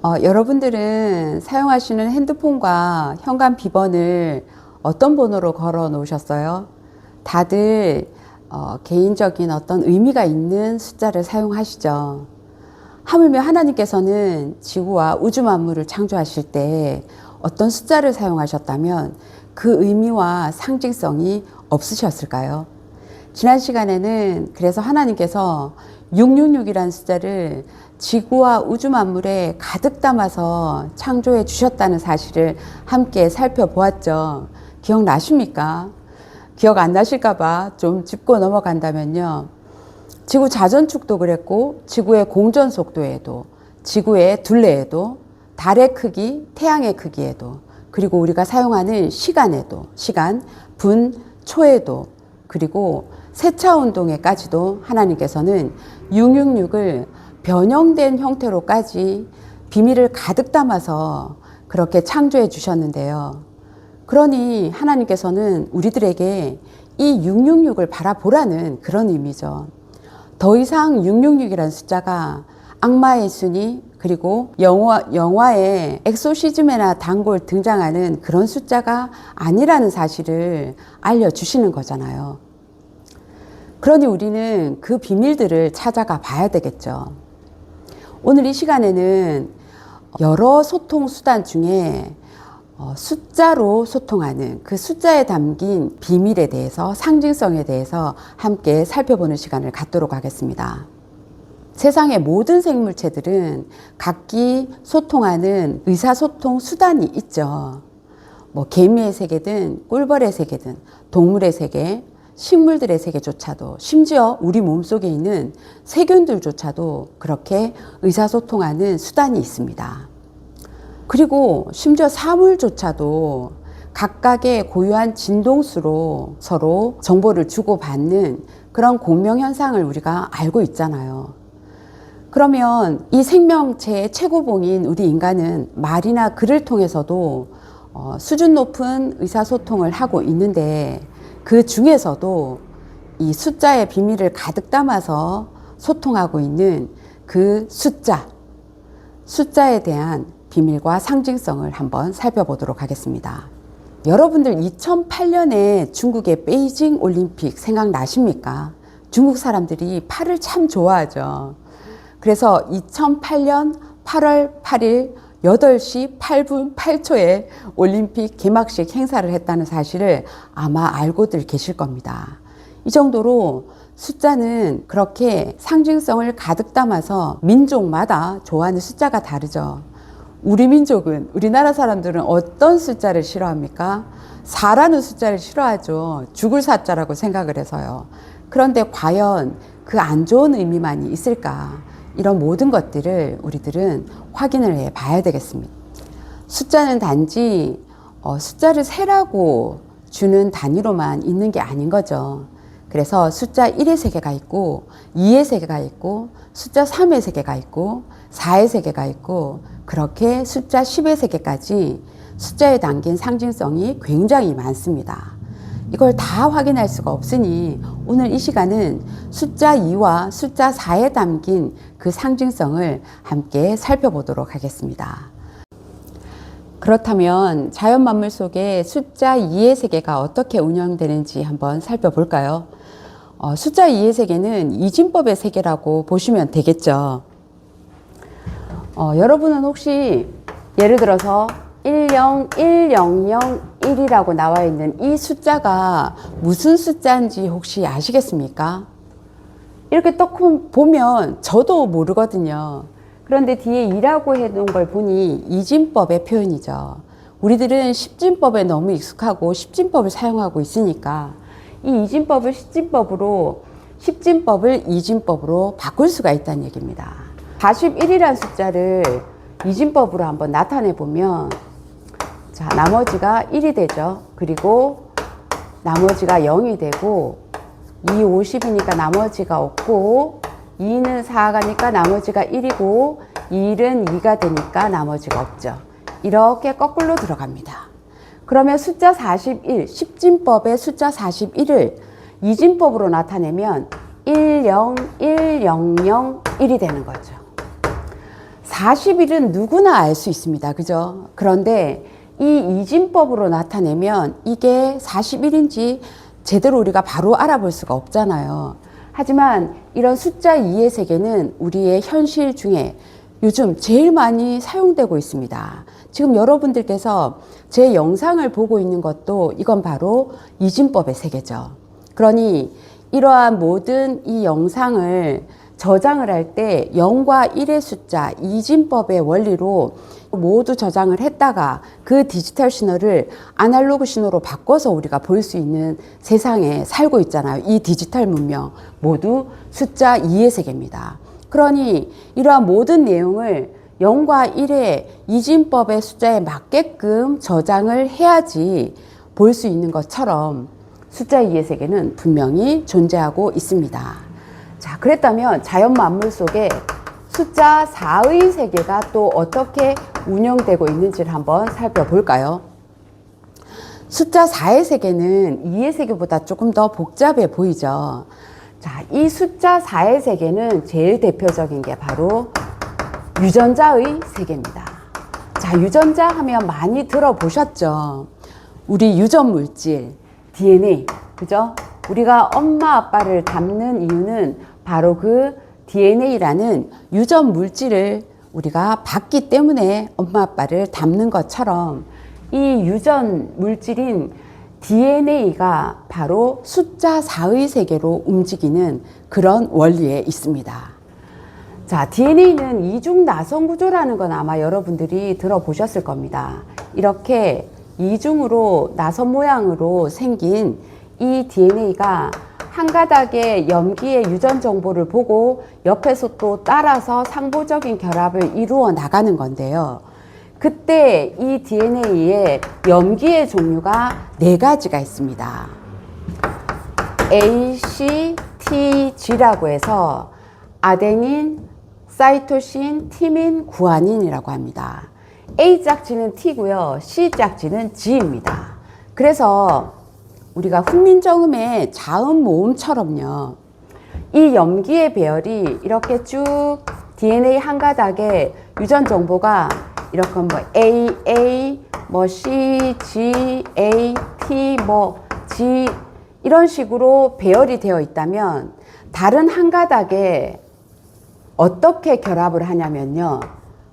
여러분들은 사용하시는 핸드폰과 현관 비번을 어떤 번호로 걸어 놓으셨어요? 다들 개인적인 어떤 의미가 있는 숫자를 사용하시죠. 하물며 하나님께서는 지구와 우주 만물을 창조하실 때 어떤 숫자를 사용하셨다면 그 의미와 상징성이 없으셨을까요? 지난 시간에는 그래서 하나님께서 666이라는 숫자를 지구와 우주 만물에 가득 담아서 창조해 주셨다는 사실을 함께 살펴보았죠. 기억나십니까? 기억 안 나실까봐 좀 짚고 넘어간다면요. 지구 자전축도 그랬고, 지구의 공전 속도에도, 지구의 둘레에도, 달의 크기, 태양의 크기에도, 그리고 우리가 사용하는 시간에도, 시간, 분, 초에도, 그리고 세차 운동에까지도 하나님께서는 666을 변형된 형태로까지 비밀을 가득 담아서 그렇게 창조해 주셨는데요. 그러니 하나님께서는 우리들에게 이 666을 바라보라는 그런 의미죠. 더 이상 666이라는 숫자가 악마의 순위, 그리고 영화의 엑소시즘이나 단골 등장하는 그런 숫자가 아니라는 사실을 알려주시는 거잖아요. 그러니 우리는 그 비밀들을 찾아가 봐야 되겠죠. 오늘 이 시간에는 여러 소통 수단 중에 숫자로 소통하는 그 숫자에 담긴 비밀에 대해서, 상징성에 대해서 함께 살펴보는 시간을 갖도록 하겠습니다. 세상의 모든 생물체들은 각기 소통하는 의사소통 수단이 있죠. 개미의 세계든 꿀벌의 세계든 동물의 세계, 식물들의 세계조차도, 심지어 우리 몸속에 있는 세균들조차도 그렇게 의사소통하는 수단이 있습니다. 그리고 심지어 사물조차도 각각의 고유한 진동수로 서로 정보를 주고받는 그런 공명현상을 우리가 알고 있잖아요. 그러면 이 생명체의 최고봉인 우리 인간은 말이나 글을 통해서도 수준 높은 의사소통을 하고 있는데, 그 중에서도 이 숫자의 비밀을 가득 담아서 소통하고 있는 그 숫자에 대한 비밀과 상징성을 한번 살펴보도록 하겠습니다. 여러분들 2008년에 중국의 베이징 올림픽 생각나십니까? 중국 사람들이 팔을 참 좋아하죠. 그래서 2008년 8월 8일 8시 8분 8초에 올림픽 개막식 행사를 했다는 사실을 아마 알고들 계실 겁니다. 이 정도로 숫자는 그렇게 상징성을 가득 담아서 민족마다 좋아하는 숫자가 다르죠. 우리 민족은, 우리나라 사람들은 어떤 숫자를 싫어합니까? 4라는 숫자를 싫어하죠. 죽을 사자라고 생각을 해서요. 그런데 과연 그 안 좋은 의미만이 있을까? 이런 모든 것들을 우리들은 확인을 해 봐야 되겠습니다. 숫자는 단지 숫자를 세라고 주는 단위로만 있는 게 아닌 거죠. 그래서 숫자 1의 세계가 있고 2의 세계가 있고 숫자 3의 세계가 있고 4의 세계가 있고, 그렇게 숫자 10의 세계까지 숫자에 담긴 상징성이 굉장히 많습니다. 이걸 다 확인할 수가 없으니 오늘 이 시간은 숫자 2와 숫자 4에 담긴 그 상징성을 함께 살펴보도록 하겠습니다. 그렇다면 자연 만물 속에 숫자 2의 세계가 어떻게 운영되는지 한번 살펴볼까요? 숫자 2의 세계는 이진법의 세계라고 보시면 되겠죠. 여러분은 혹시 예를 들어서 1010001이라고 나와 있는 이 숫자가 무슨 숫자인지 혹시 아시겠습니까? 이렇게 딱 보면 저도 모르거든요. 그런데 뒤에 2라고 해놓은 걸 보니 이진법의 표현이죠. 우리들은 십진법에 너무 익숙하고 십진법을 사용하고 있으니까 이 이진법을 십진법을 이진법으로 바꿀 수가 있다는 얘기입니다. 41이라는 숫자를 이진법으로 한번 나타내 보면, 자, 나머지가 1이 되죠. 그리고 나머지가 0이 되고, 2, 50이니까 나머지가 없고, 2는 4가니까 나머지가 1이고, 1은 2가 되니까 나머지가 없죠. 이렇게 거꾸로 들어갑니다. 그러면 숫자 41, 십진법의 숫자 41을 이진법으로 나타내면 10100일이 되는 거죠. 40일은 누구나 알 수 있습니다. 그죠? 그런데 이 이진법으로 나타내면 이게 40일인지 제대로 우리가 바로 알아볼 수가 없잖아요. 하지만 이런 숫자 2의 세계는 우리의 현실 중에 요즘 제일 많이 사용되고 있습니다. 지금 여러분들께서 제 영상을 보고 있는 것도 이건 바로 이진법의 세계죠. 그러니 이러한 모든 이 영상을 저장을 할 때 0과 1의 숫자 이진법의 원리로 모두 저장을 했다가 그 디지털 신호를 아날로그 신호로 바꿔서 우리가 볼 수 있는 세상에 살고 있잖아요. 이 디지털 문명 모두 숫자 2의 세계입니다. 그러니 이러한 모든 내용을 0과 1의 이진법의 숫자에 맞게끔 저장을 해야지 볼 수 있는 것처럼 숫자 2의 세계는 분명히 존재하고 있습니다. 자, 그랬다면 자연 만물 속에 숫자 4의 세계가 또 어떻게 운영되고 있는지를 한번 살펴볼까요? 숫자 4의 세계는 2의 세계보다 조금 더 복잡해 보이죠. 자, 이 숫자 4의 세계는 제일 대표적인 게 바로 유전자의 세계입니다. 자, 유전자 하면 많이 들어보셨죠? 우리 유전 물질, DNA, 그죠? 우리가 엄마 아빠를 닮는 이유는 바로 그 DNA라는 유전 물질을 우리가 받기 때문에 엄마 아빠를 닮는 것처럼 이 유전 물질인 DNA가 바로 숫자 4의 세계로 움직이는 그런 원리에 있습니다. 자, DNA는 이중 나선 구조라는 건 아마 여러분들이 들어보셨을 겁니다. 이렇게 이중으로 나선 모양으로 생긴 이 DNA가 한 가닥의 염기의 유전 정보를 보고 옆에서 또 따라서 상보적인 결합을 이루어 나가는 건데요. 그때 이 DNA의 염기의 종류가 4가지가 있습니다. A, C, T, G라고 해서 아데닌, 사이토신, 티민, 구아닌이라고 합니다. A 짝지는 T고요. C 짝지는 G입니다. 그래서 우리가 훈민정음의 자음 모음처럼요. 이 염기의 배열이 이렇게 쭉 DNA 한 가닥에 유전 정보가 이렇게 뭐 A, 뭐 C, G, A, T, 뭐 G 이런 식으로 배열이 되어 있다면 다른 한 가닥에 어떻게 결합을 하냐면요.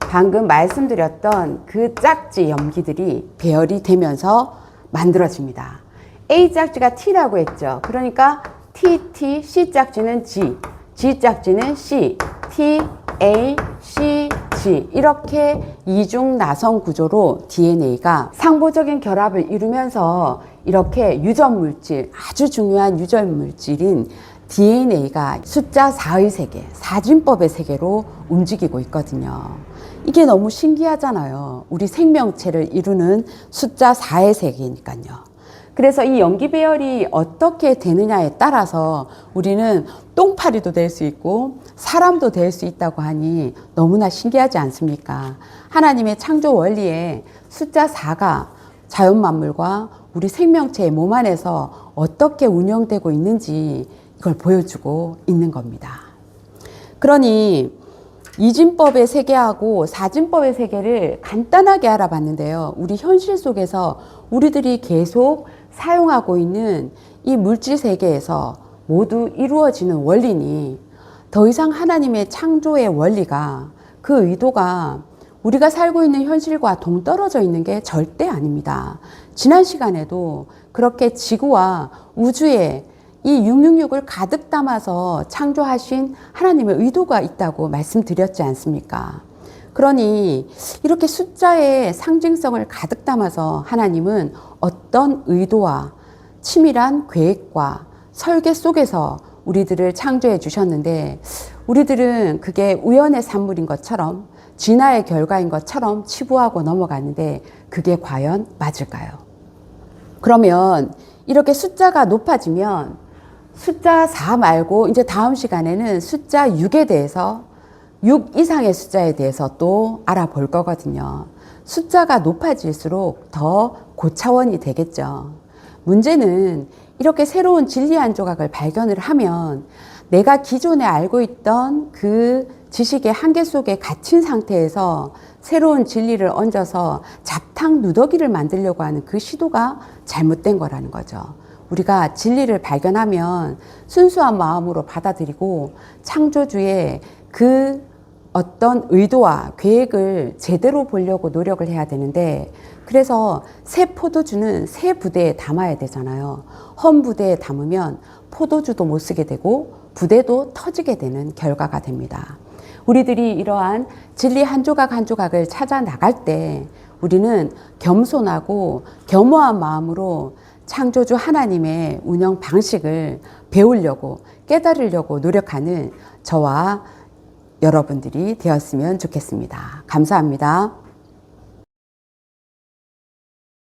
방금 말씀드렸던 그 짝지 염기들이 배열이 되면서 만들어집니다. A 짝지가 T라고 했죠. 그러니까 T, C 짝지는 G, G 짝지는 C, T, A, C, G 이렇게 이중 나선 구조로 DNA가 상보적인 결합을 이루면서 이렇게 유전 물질, 아주 중요한 유전 물질인 DNA가 숫자 4의 세계, 사진법의 세계로 움직이고 있거든요. 이게 너무 신기하잖아요. 우리 생명체를 이루는 숫자 4의 세계니까요. 그래서 이 염기 배열이 어떻게 되느냐에 따라서 우리는 똥파리도 될 수 있고 사람도 될 수 있다고 하니 너무나 신기하지 않습니까? 하나님의 창조 원리에 숫자 4가 자연 만물과 우리 생명체의 몸 안에서 어떻게 운영되고 있는지 이걸 보여주고 있는 겁니다. 그러니 이진법의 세계하고 사진법의 세계를 간단하게 알아봤는데요. 우리 현실 속에서 우리들이 계속 사용하고 있는 이 물질 세계에서 모두 이루어지는 원리니 더 이상 하나님의 창조의 원리가 그 의도가 우리가 살고 있는 현실과 동떨어져 있는 게 절대 아닙니다. 지난 시간에도 그렇게 지구와 우주에 이 666을 가득 담아서 창조하신 하나님의 의도가 있다고 말씀드렸지 않습니까? 그러니 이렇게 숫자의 상징성을 가득 담아서 하나님은 어떤 의도와 치밀한 계획과 설계 속에서 우리들을 창조해 주셨는데 우리들은 그게 우연의 산물인 것처럼 진화의 결과인 것처럼 치부하고 넘어가는데 그게 과연 맞을까요? 그러면 이렇게 숫자가 높아지면 숫자 4 말고 이제 다음 시간에는 숫자 6에 대해서 6 이상의 숫자에 대해서 또 알아볼 거거든요. 숫자가 높아질수록 더 고차원이 되겠죠. 문제는 이렇게 새로운 진리 한 조각을 발견을 하면 내가 기존에 알고 있던 그 지식의 한계 속에 갇힌 상태에서 새로운 진리를 얹어서 잡탕 누더기를 만들려고 하는 그 시도가 잘못된 거라는 거죠. 우리가 진리를 발견하면 순수한 마음으로 받아들이고 창조주의 그 어떤 의도와 계획을 제대로 보려고 노력을 해야 되는데, 그래서 새 포도주는 새 부대에 담아야 되잖아요. 헌 부대에 담으면 포도주도 못 쓰게 되고 부대도 터지게 되는 결과가 됩니다. 우리들이 이러한 진리 한 조각 한 조각을 찾아 나갈 때 우리는 겸손하고 겸허한 마음으로 창조주 하나님의 운영 방식을 배우려고 깨달으려고 노력하는 저와 여러분들이 되었으면 좋겠습니다. 감사합니다.